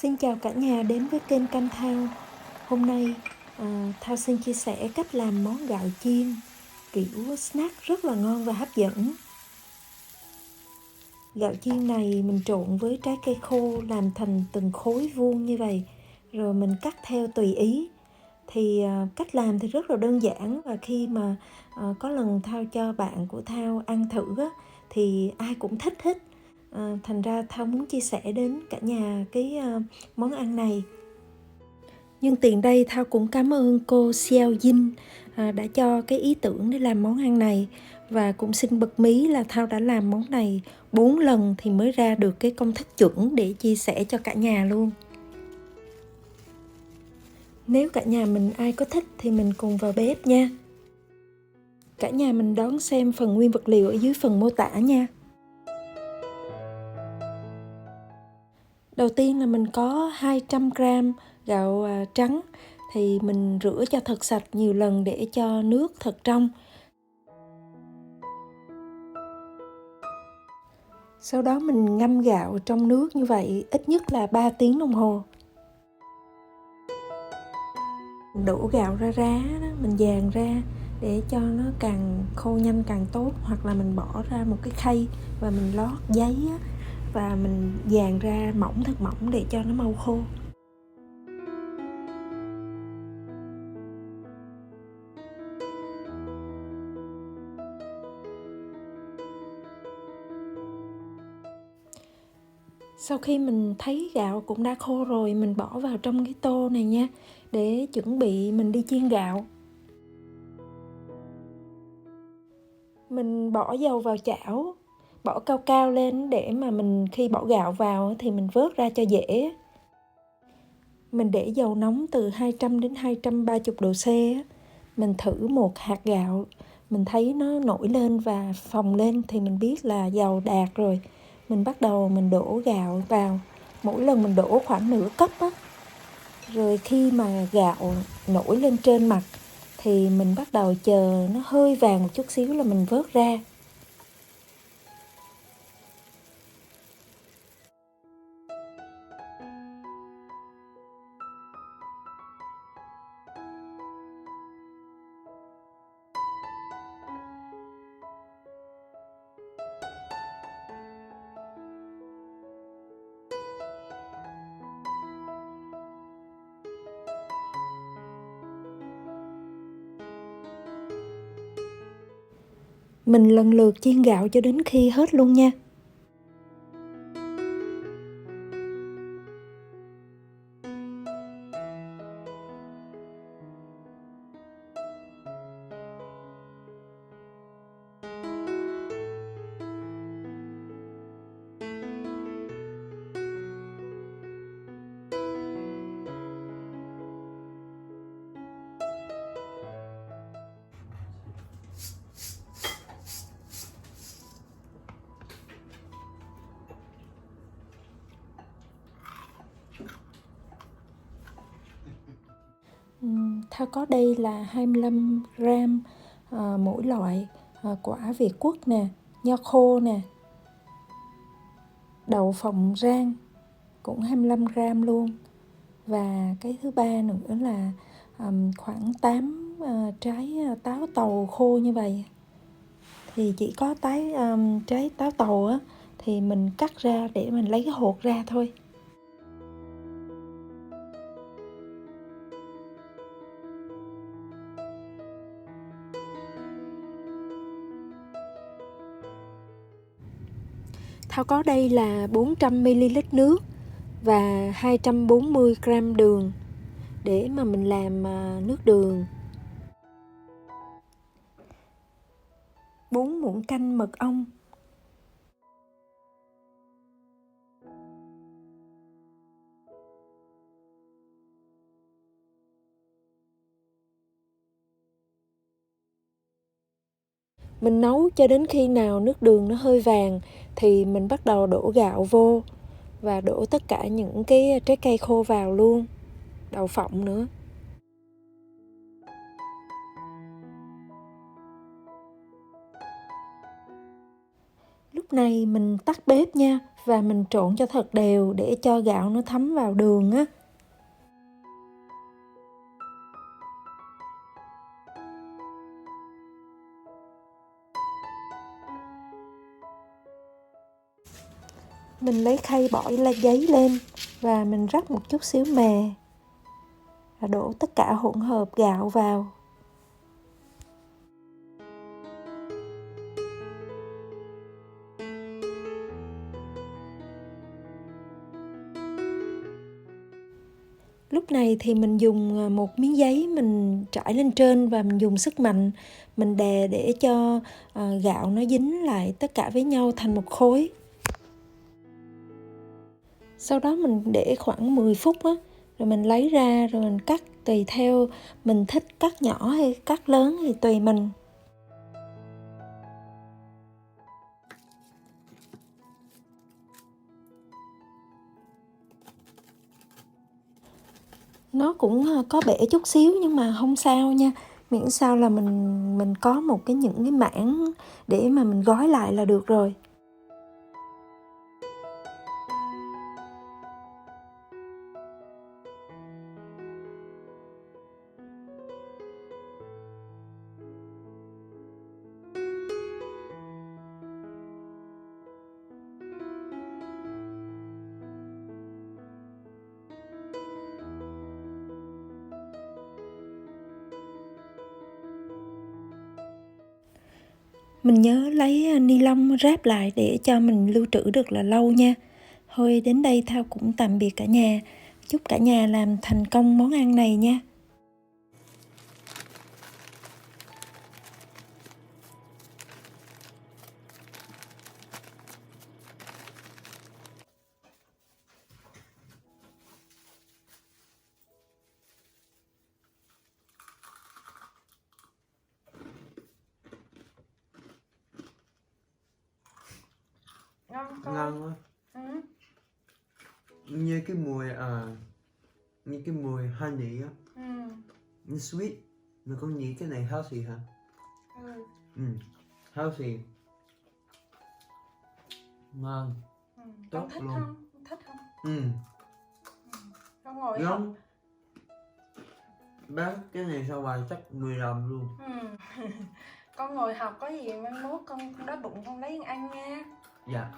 Xin chào cả nhà đến với kênh Canh Thao. Hôm nay Thao xin chia sẻ cách làm món gạo chiên kiểu snack rất là ngon và hấp dẫn. Gạo chiên này mình trộn với trái cây khô làm thành từng khối vuông như vậy, rồi mình cắt theo tùy ý. Thì cách làm thì rất là đơn giản, và khi mà có lần Thao cho bạn của Thao ăn thử á, thì ai cũng thích hết. Thành ra Thao muốn chia sẻ đến cả nhà cái món ăn này. Nhưng tiền đây Thao cũng cảm ơn cô Xiao Dinh đã cho cái ý tưởng để làm món ăn này. Và cũng xin bật mí là Thao đã làm món này 4 lần thì mới ra được cái công thức chuẩn để chia sẻ cho cả nhà luôn. Nếu cả nhà mình ai có thích thì mình cùng vào bếp nha. Cả nhà mình đón xem phần nguyên vật liệu ở dưới phần mô tả nha. Đầu tiên là mình có 200g gạo trắng. Thì mình rửa cho thật sạch nhiều lần để cho nước thật trong. Sau đó mình ngâm gạo trong nước như vậy ít nhất là 3 tiếng đồng hồ. Mình đổ gạo ra rá, mình dàn ra để cho nó càng khô nhanh càng tốt. Hoặc là mình bỏ ra một cái khay và mình lót giấy và mình dàn ra mỏng thật mỏng để cho nó mau khô. Sau khi mình thấy gạo cũng đã khô rồi, mình bỏ vào trong cái tô này nha, để chuẩn bị mình đi chiên gạo. Mình bỏ dầu vào chảo, bỏ cao cao lên để mà mình khi bỏ gạo vào thì mình vớt ra cho dễ. Mình để dầu nóng từ 200 đến 230 độ C. Mình thử một hạt gạo, mình thấy nó nổi lên và phồng lên thì mình biết là dầu đạt rồi. Mình bắt đầu mình đổ gạo vào, mỗi lần mình đổ khoảng nửa cốc á. Rồi khi mà gạo nổi lên trên mặt thì mình bắt đầu chờ nó hơi vàng một chút xíu là mình vớt ra. Mình lần lượt chiên gạo cho đến khi hết luôn nha. Thao có đây là 25g mỗi loại, quả Việt Quất nè, nho khô nè, đậu phộng rang cũng 25g luôn. Và cái thứ ba nữa là khoảng 8 trái táo tàu khô như vậy. Thì chỉ có trái táo tàu á thì mình cắt ra để mình lấy cái hột ra thôi. Thao có đây là 400ml nước và 240g đường để mà mình làm nước đường. 4 muỗng canh mật ong. Mình nấu cho đến khi nào nước đường nó hơi vàng thì mình bắt đầu đổ gạo vô và đổ tất cả những cái trái cây khô vào luôn, đậu phộng nữa. Lúc này mình tắt bếp nha, và mình trộn cho thật đều để cho gạo nó thấm vào đường á. Mình lấy khay bỏi giấy lên và mình rắc một chút xíu mè và đổ tất cả hỗn hợp gạo vào. Lúc này thì mình dùng một miếng giấy mình trải lên trên và mình dùng sức mạnh mình đè để cho gạo nó dính lại tất cả với nhau thành một khối. Sau đó mình để khoảng 10 phút á, rồi mình lấy ra rồi mình cắt tùy theo mình thích cắt nhỏ hay cắt lớn thì tùy mình. Nó cũng có bể chút xíu nhưng mà không sao nha, miễn sao là mình có những cái mảng để mà mình gói lại là được rồi. Mình nhớ lấy ni lông ráp lại để cho mình lưu trữ được là lâu nha. Thôi đến đây Thao cũng tạm biệt cả nhà. Chúc cả nhà làm thành công món ăn này nha. Ngon quá. Ừ. Như cái mùi honey á. Nó sweet. Mà con nghĩ cái này healthy hả? Healthy. Ngon. Tốt Con thích luôn. không? Thích không? Con ngồi học. Bán cái này sau bài chắc 10 đồng luôn. Con ngồi học có gì mai mốt con đói bụng con lấy ăn nha. Dạ.